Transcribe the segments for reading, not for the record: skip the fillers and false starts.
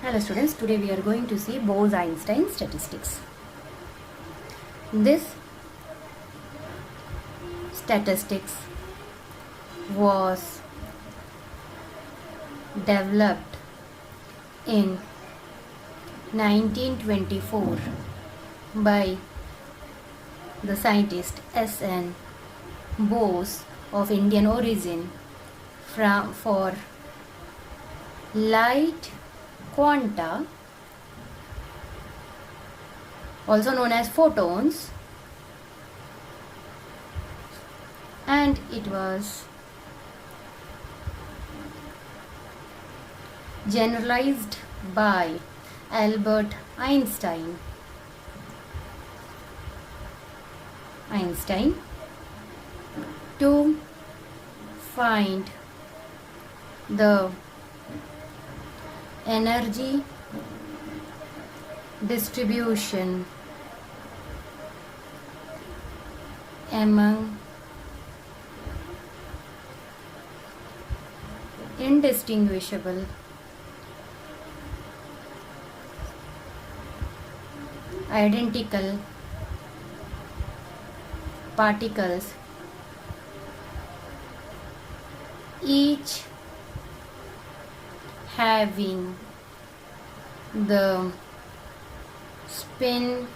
Hello students, today we are going to see Bose-Einstein statistics. This statistics was developed in 1924 by the scientist S.N. Bose of Indian origin for light quanta, also known as photons, and it was generalized by Albert Einstein to find the energy distribution among indistinguishable identical particles, each having the spin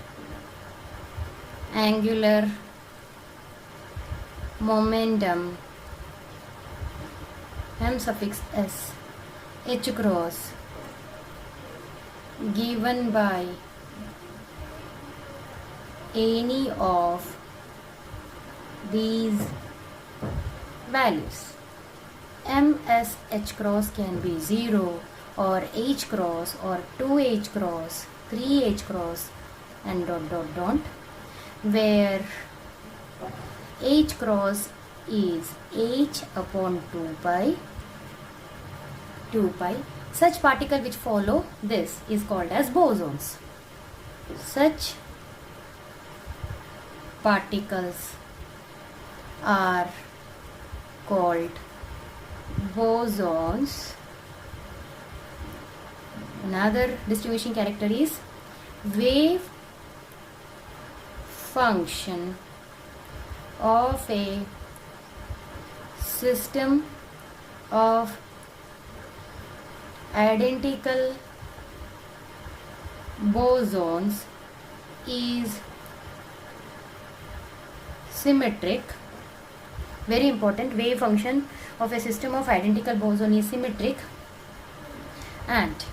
angular momentum m suffix s h cross given by any of these values. ms h cross can be 0 or h cross or 2h cross, 3h cross and dot dot dot, where h cross is h upon 2 pi. Such particle which follow this is called as bosons. Such particles are called bosons. Another distinguishing character is wave function of a system of identical bosons is symmetric. Very important, wave function of a system of identical boson is symmetric, and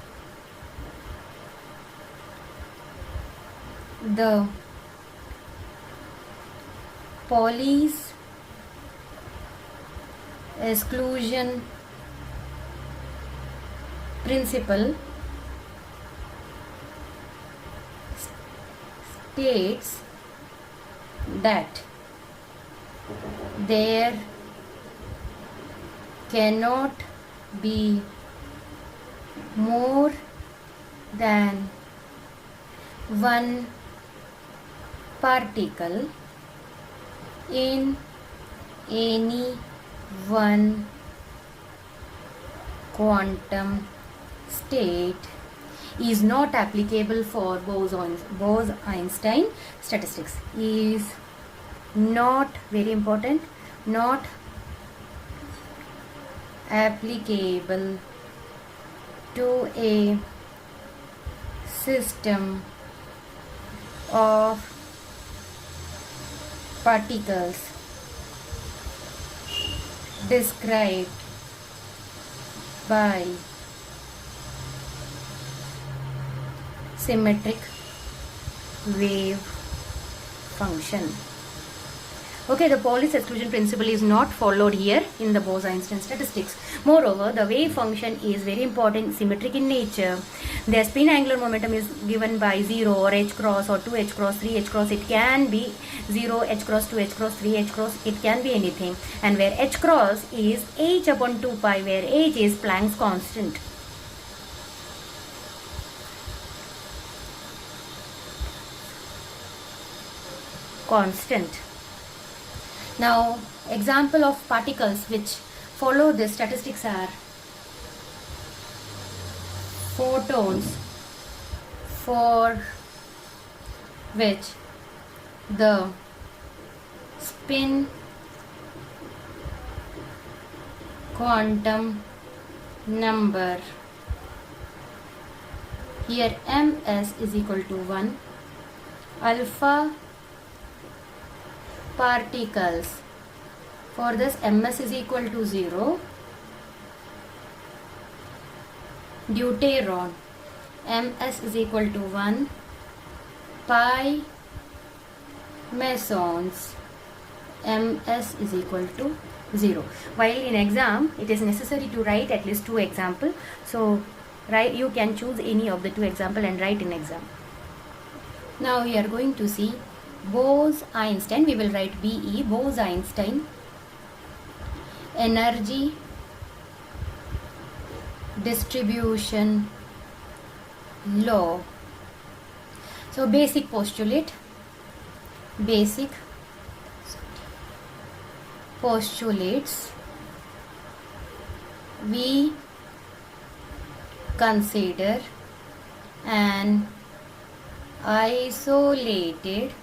the Pauli's exclusion principle states that there cannot be more than one particle in any one quantum state is not applicable for Bose-Einstein statistics. Is not, very important, not applicable to a system of particles described by symmetric wave function. Okay, the Pauli's exclusion principle is not followed here in the Bose-Einstein statistics. Moreover, the wave function is very important, symmetric in nature. Their spin angular momentum is given by 0 or h cross or 2h cross, 3h cross. It can be 0, h cross, 2h cross, 3h cross. It can be anything. And where h cross is h upon 2 pi, where h is Planck's constant. Now, example of particles which follow this statistics are photons for which the spin quantum number, here ms is equal to 1, alpha particles, for this ms is equal to 0, deuteron ms is equal to 1, pi mesons ms is equal to 0. While in exam it is necessary to write at least 2 example, so you can choose any of the 2 example and write in exam. Now we are going to see Bose-Einstein. We will write BE, Bose-Einstein energy distribution law. So basic postulates we consider an isolated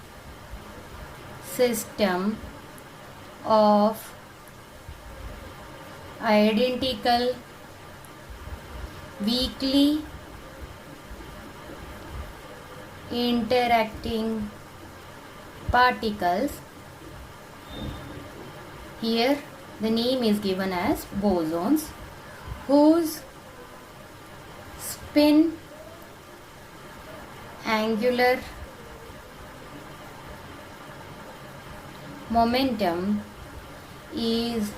system of identical weakly interacting particles. Here the name is given as bosons, whose spin angular momentum is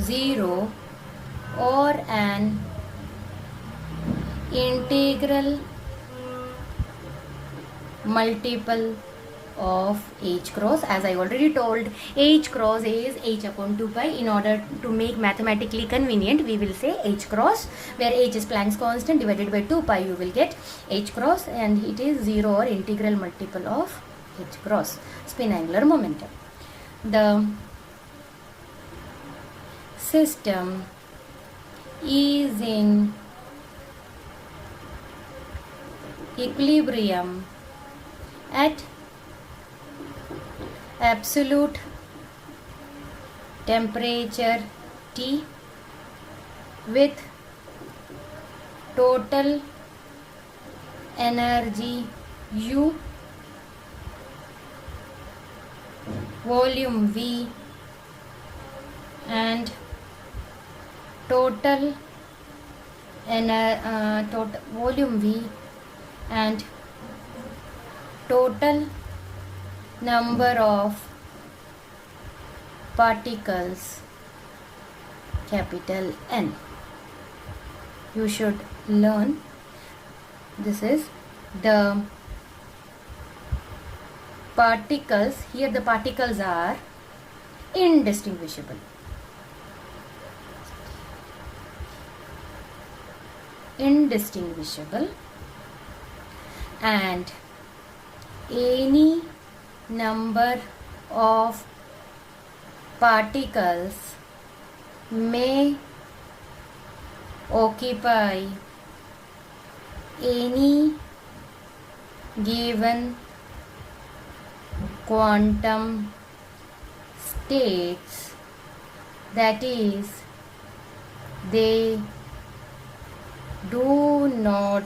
0 or an integral multiple of h cross. As I already told, h cross is h upon 2 pi. In order to make mathematically convenient, we will say h cross, where h is Planck's constant divided by 2 pi, you will get h cross, and it is 0 or integral multiple of h cross, spin angular momentum. The system is in equilibrium at absolute temperature T with total energy U, volume V, and total volume V and total number of particles capital N. You should learn this is the particles. Here the particles are indistinguishable. And any number of particles may occupy any given quantum states, that is, they do not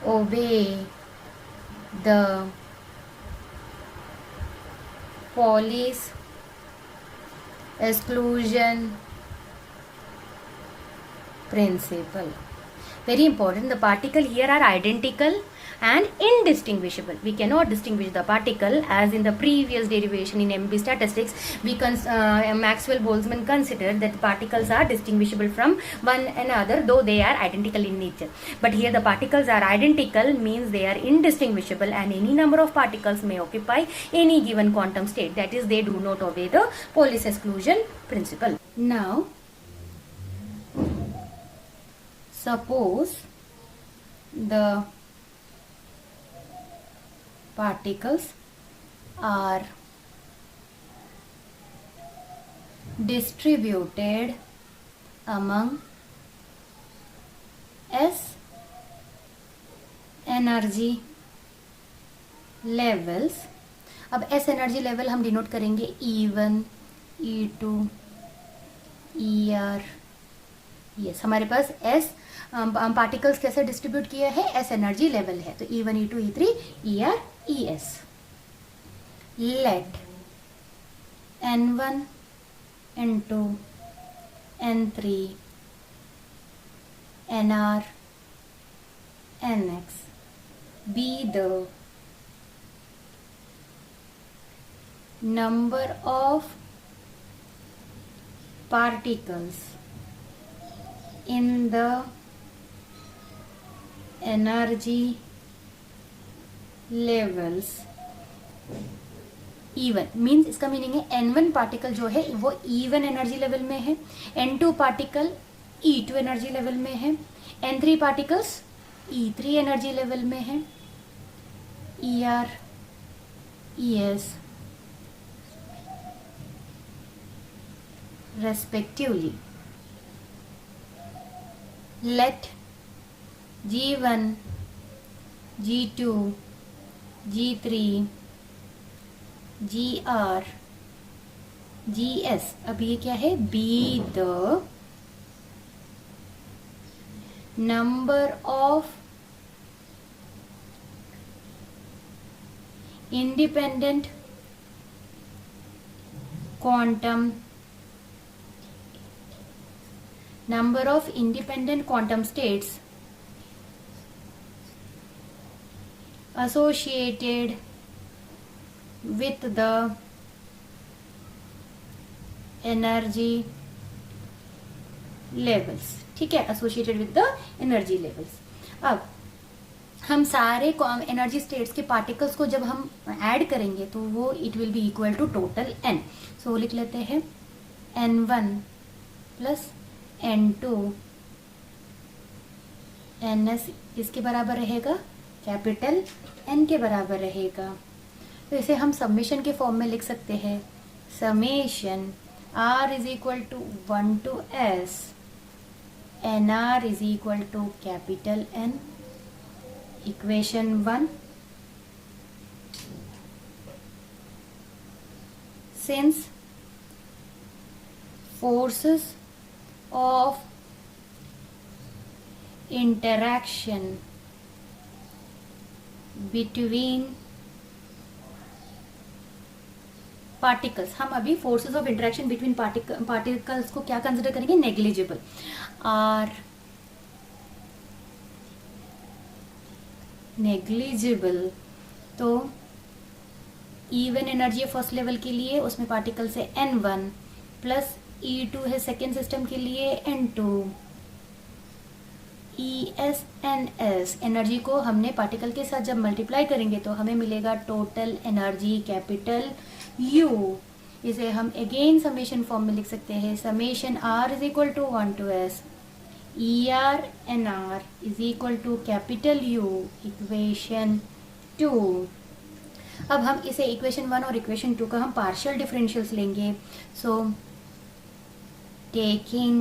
obey the Pauli's exclusion principle. Very important, the particle here are identical and indistinguishable. We cannot distinguish the particle, as in the previous derivation in MB statistics, Maxwell-Boltzmann considered that particles are distinguishable from one another, though they are identical in nature. But here the particles are identical, means they are indistinguishable, and any number of particles may occupy any given quantum state, that is, they do not obey the Pauli's exclusion principle. Now, suppose the particles are distributed among S energy levels. अब S energy level हम denote करेंगे E1, E2, ER, ES। हमारे पास S particles कैसे distribute किया है, S energy level है, तो E1, E2, E3, ER, ES। Let N1, N2, N3, NR, NX be the number of particles in the energy levels E1 means इसका meaning है N1 particle जो है वो E1 एनर्जी लेवल में है, N2 particle E2 energy level में है, N3 particles E3 energy level में है, ER, ES respectively. Let G1, G2, G3, GR, GS, अब ये क्या है, be the number of independent quantum states associated with the energy levels। ठीक है, associated with the energy levels. अब हम सारे एनर्जी स्टेट्स के पार्टिकल्स को जब हम ऐड करेंगे तो वो it will be equal to total n। So लिख लेते हैं N1 प्लस N2 NS इसके बराबर रहेगा, कैपिटल N के बराबर रहेगा। तो इसे हम समेशन के फॉर्म में लिख सकते हैं, summation R is equal to 1 to S NR is equal to capital N। Equation 1, since forces of interaction between particles, हम अभी forces of interaction between particles को क्या कंसिडर करेंगे, नेग्लिजिबल। आर नेग्लिजिबल, तो E1 एनर्जी है first level के लिए, उसमें पार्टिकल्स है N1 प्लस E2 है सेकेंड सिस्टम के लिए N2, ES NS एनर्जी को हमने पार्टिकल के साथ जब मल्टीप्लाई करेंगे तो हमें मिलेगा टोटल एनर्जी कैपिटल U। इसे हम अगेन समेशन फॉर्म में लिख सकते हैं, summation R is equal to 1 to S ER NR is equal to capital U। Equation 2। अब हम इसे इक्वेशन 1 और इक्वेशन 2 का हम पार्शियल डिफरेंशियल्स लेंगे। सो taking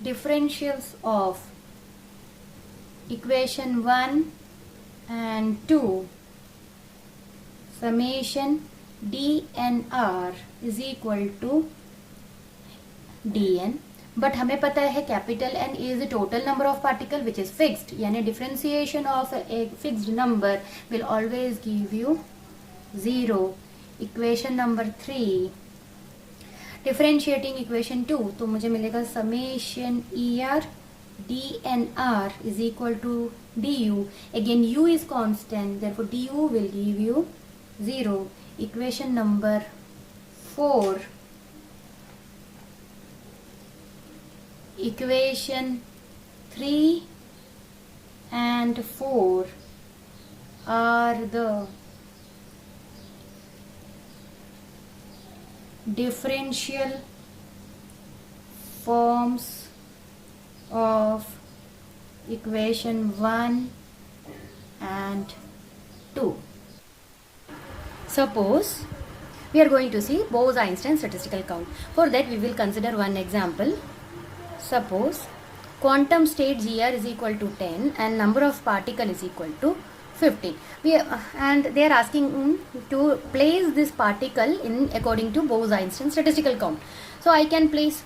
differentials of equation 1 and 2 summation dnr is equal to dn, but हमें पता है capital N is the total number of particle which is fixed, यानी differentiation of a fixed number will always give you 0। Equation number 3, differentiating equation 2, तो मुझे मिलेगा summation ER DNR is equal to DU। Again U is constant, therefore DU will give you 0। Equation number 4, equation 3 and 4 are the differential forms of equation 1 and 2. Suppose we are going to see Bose-Einstein statistical count. For that we will consider one example. Suppose quantum state Gr is equal to 10 and number of particle is equal to 15. And they are asking to place this particle in according to Bose-Einstein statistical count. So I can place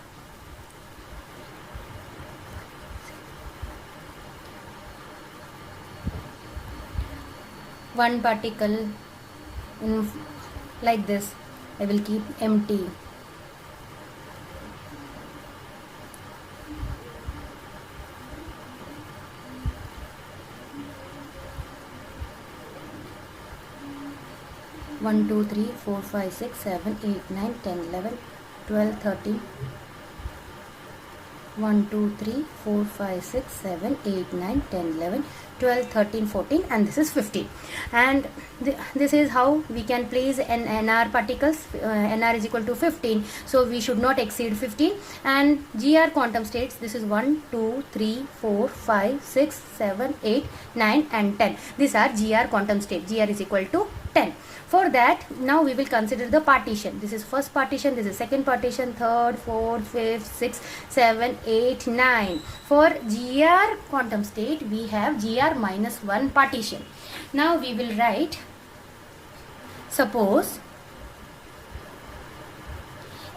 one particle in like this. I will keep empty. One, two, three, 4, 5, 6, 7, 8, 9, 10, 11, 12, 13. 1, 2, 3, 4, 5, 6, 7, 8, 9, 10, 11, 12, 13, 14, and this is 15. And this is how we can place an NR particles. NR is equal to 15, so we should not exceed 15. And GR quantum states, this is 1, 2, 3, 4, 5, 6, 7, 8, 9 and 10. These are GR quantum state. GR is equal to 10. For that, now we will consider the partition. This is first partition, this is second partition, third, fourth, fifth, sixth, 7, 8, 9. For GR quantum state, we have GR minus 1 partition. Now we will write, suppose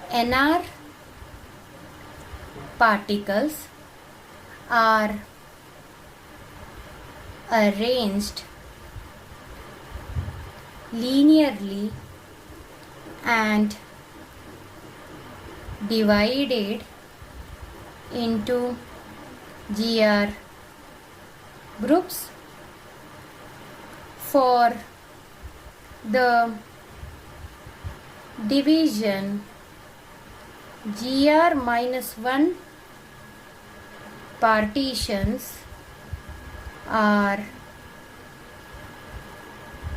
NR particles are arranged linearly and divided into GR groups. For the division, GR minus 1 partitions are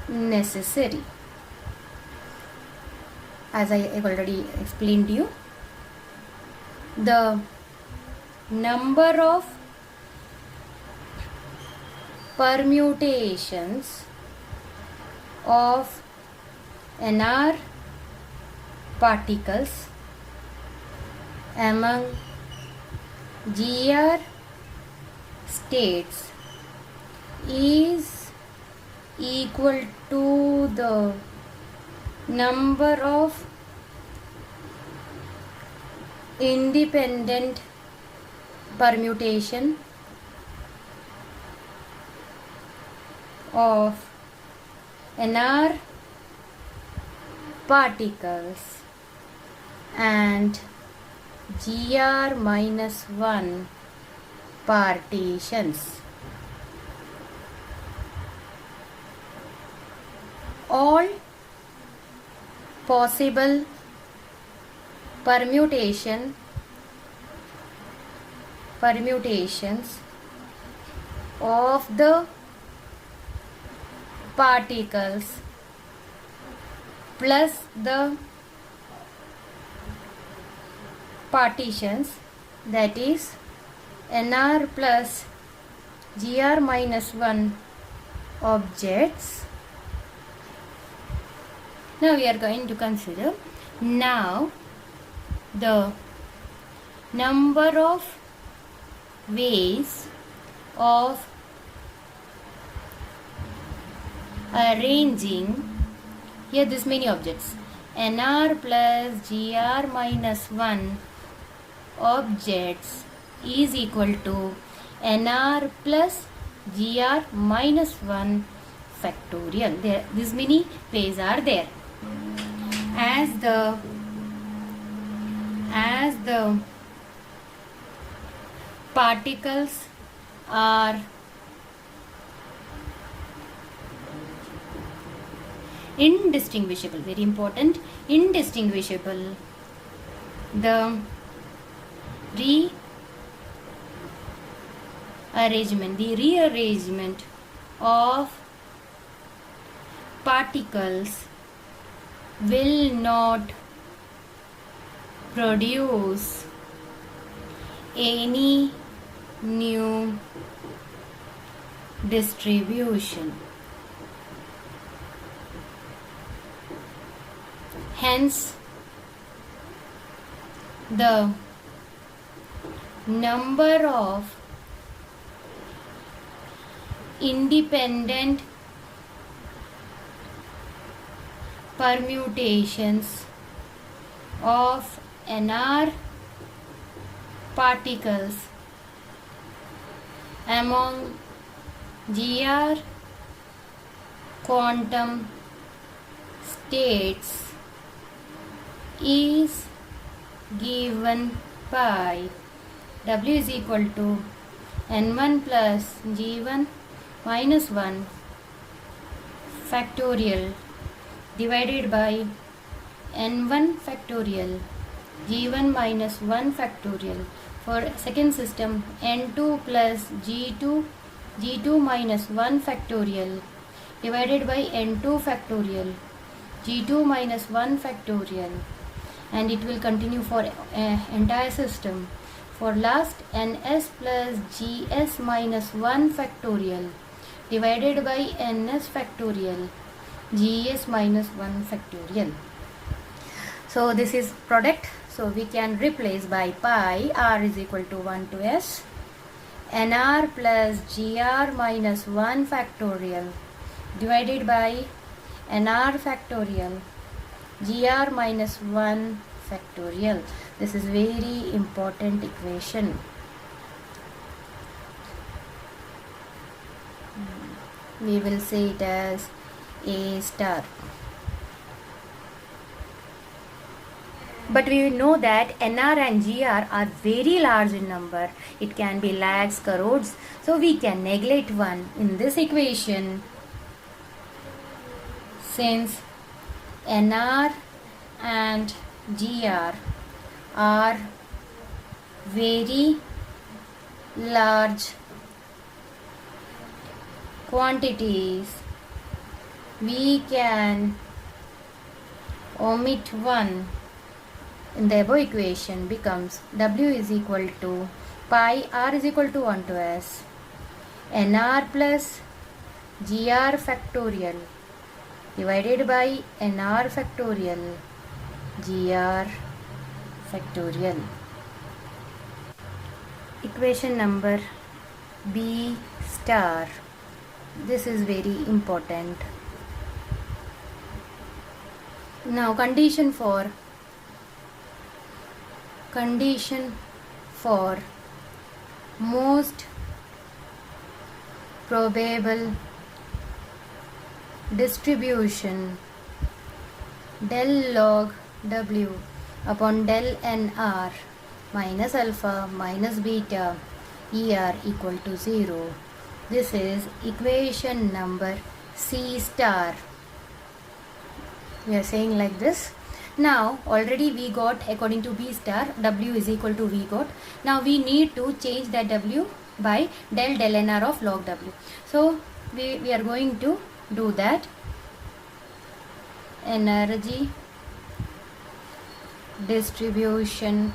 necessary. As I have already explained to you, the number of permutations of NR particles among GR states is equal to the number of independent permutation of NR particles and GR minus 1 partitions. All possible permutations of the particles plus the partitions, that is NR plus GR minus 1 objects. Now we are going to consider now the number of ways of arranging here this many objects. NR plus GR minus 1 objects is equal to NR plus GR minus 1 factorial. There, these many ways are there. As the particles are indistinguishable, very important, indistinguishable, the rearrangement of particles will not produce any new distribution. Hence the number of independent permutations of NR particles among GR quantum states is given by W is equal to N1 plus G1 minus 1 factorial divided by N1 factorial G1 minus 1 factorial. For second system, N2 plus G2 minus 1 factorial divided by N2 factorial G2 minus 1 factorial, and it will continue for entire system. For last, Ns plus Gs minus 1 factorial divided by Ns factorial Gs minus 1 factorial. So this is product. So we can replace by pi r is equal to 1 to s nr plus gr minus 1 factorial divided by nr factorial gr minus 1 factorial. This is very important equation. We will say it as A star. But we know that NR and GR are very large in number. It can be lakhs, crores. So we can neglect one in this equation, since NR and GR are very large quantities. We can omit one. In the above equation becomes W is equal to pi r is equal to 1 to s nr plus gr factorial divided by nr factorial gr factorial. Equation number B star. This is very important. Now condition for most probable distribution del log W upon del NR minus alpha minus beta ER equal to 0. This is equation number C star. We are saying like this. Now already we got, according to B star, W is equal to V got. Now we need to change that W by del NR of log W. So we are going to do that. Energy distribution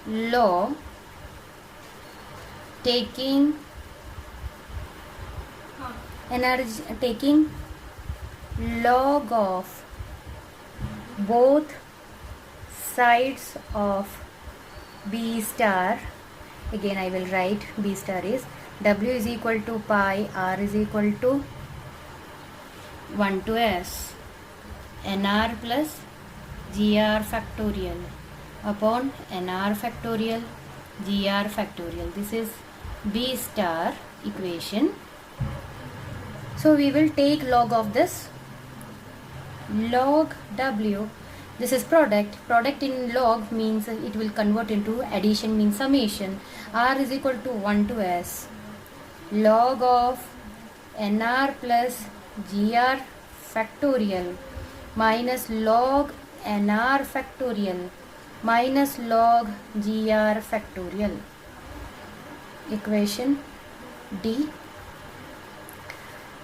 law, taking log of both sides of B star. Again I will write B star is W is equal to pi r is equal to 1 to s nr plus gr factorial upon nr factorial gr factorial. This is B star equation. So we will take log of this. Log W, this is product in log means it will convert into addition, means summation. R is equal to 1 to s log of nr plus gr factorial minus log nr factorial minus log gr factorial. Equation D.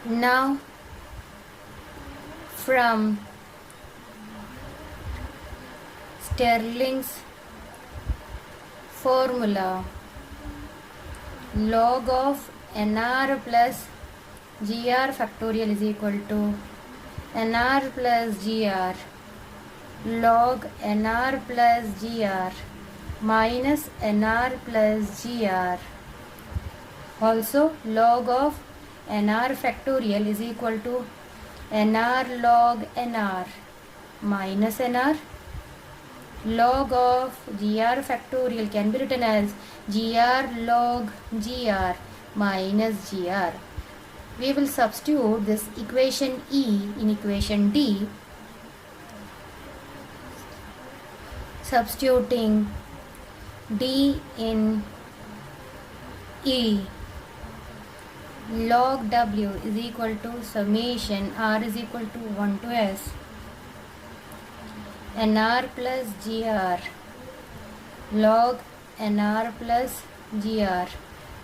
Now from Stirling's formula, log of nr plus gr factorial is equal to nr plus gr log nr plus gr minus nr plus gr. Also log of nr factorial is equal to nr log nr minus nr. Log of gr factorial can be written as gr log gr minus gr. We will substitute this equation E in equation D. Substituting D in E, log W is equal to summation R is equal to 1 to S nr plus gr log nr plus gr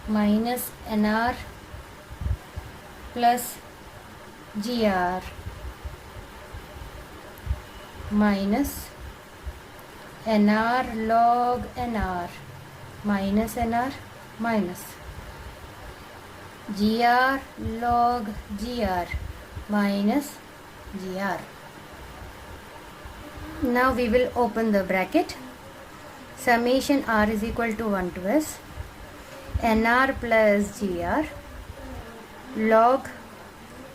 minus nr plus gr minus nr log nr minus nr minus gr log gr minus gr. Now we will open the bracket. Summation R is equal to 1 to S nr plus gr log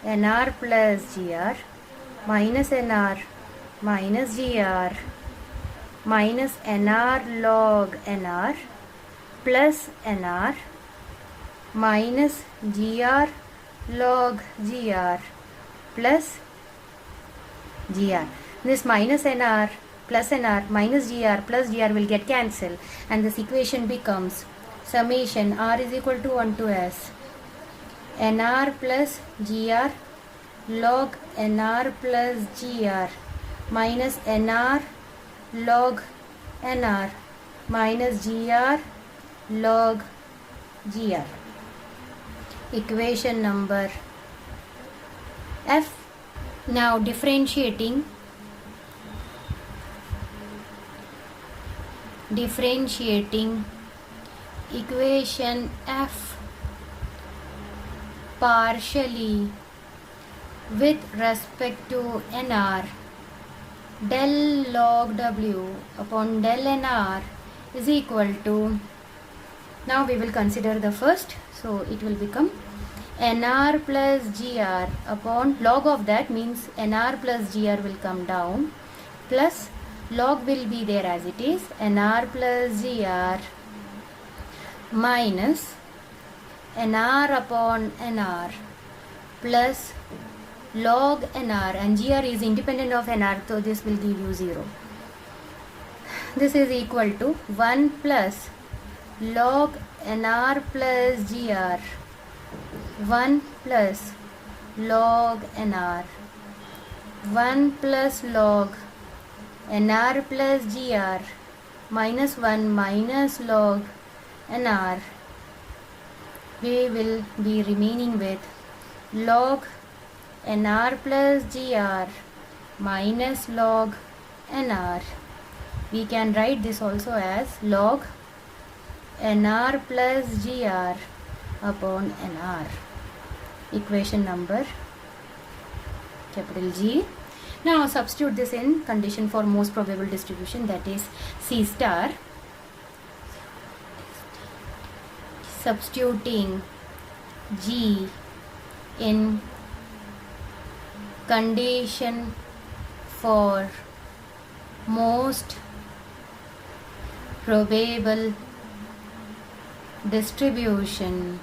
nr plus gr minus nr minus gr minus nr log nr plus nr minus gr log gr plus gr. This minus nr plus nr minus gr plus gr will get cancelled, and this equation becomes summation R is equal to 1 to S nr plus gr log nr plus gr minus nr log nr minus gr log gr. Equation number F. Now differentiating equation F partially with respect to nr, del log W upon del nr is equal to, now we will consider the first, so it will become nr plus gr upon log of that means nr plus gr will come down plus log will be there as it is nr plus gr minus nr upon nr plus log nr, and gr is independent of nr, so this will give you 0. This is equal to 1 plus log nr plus gr 1 plus log nr 1 plus log nr plus gr minus 1 minus log nr. We will be remaining with log nr plus gr minus log nr. We can write this also as log nr plus gr upon nr. Equation number capital G. Now substitute this in condition for most probable distribution, that is C star. Substituting G in condition for most probable distribution.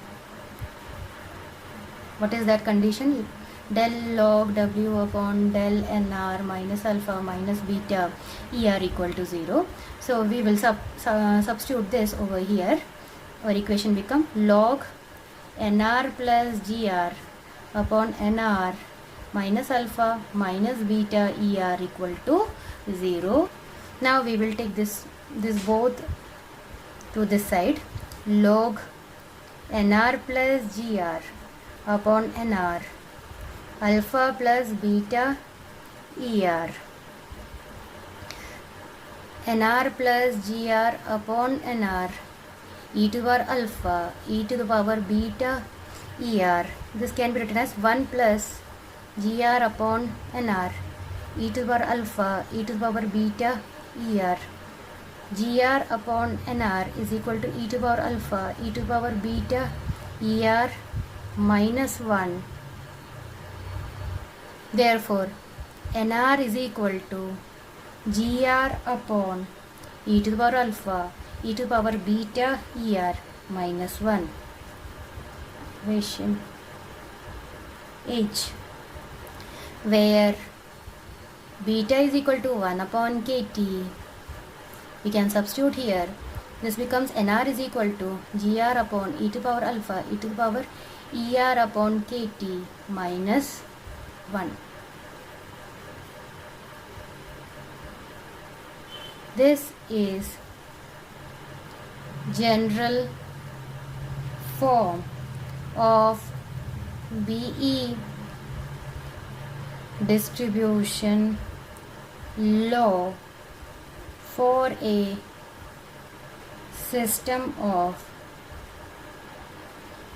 What is that condition? Del log W upon del nr minus alpha minus beta er equal to 0. So we will substitute this over here. Our equation become log nr plus gr upon nr minus alpha minus beta er equal to 0. Now we will take this both to this side. Log nr plus gr upon nr alpha plus beta er nr plus gr upon nr e to the power alpha e to the power beta er. This can be written as 1 plus gr upon nr e to the power alpha e to the power beta er. gr upon nr is equal to e to the power alpha e to the power beta er minus 1. Therefore, nr is equal to gr upon e to the power alpha e to the power beta er minus 1. Equation H, where beta is equal to 1 upon kt, we can substitute here. This becomes nr is equal to gr upon e to the power alpha e to the power er upon kt minus 1. This is general form of BE distribution law for a system of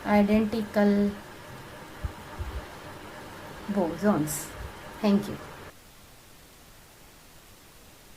identical bosons. Thank you.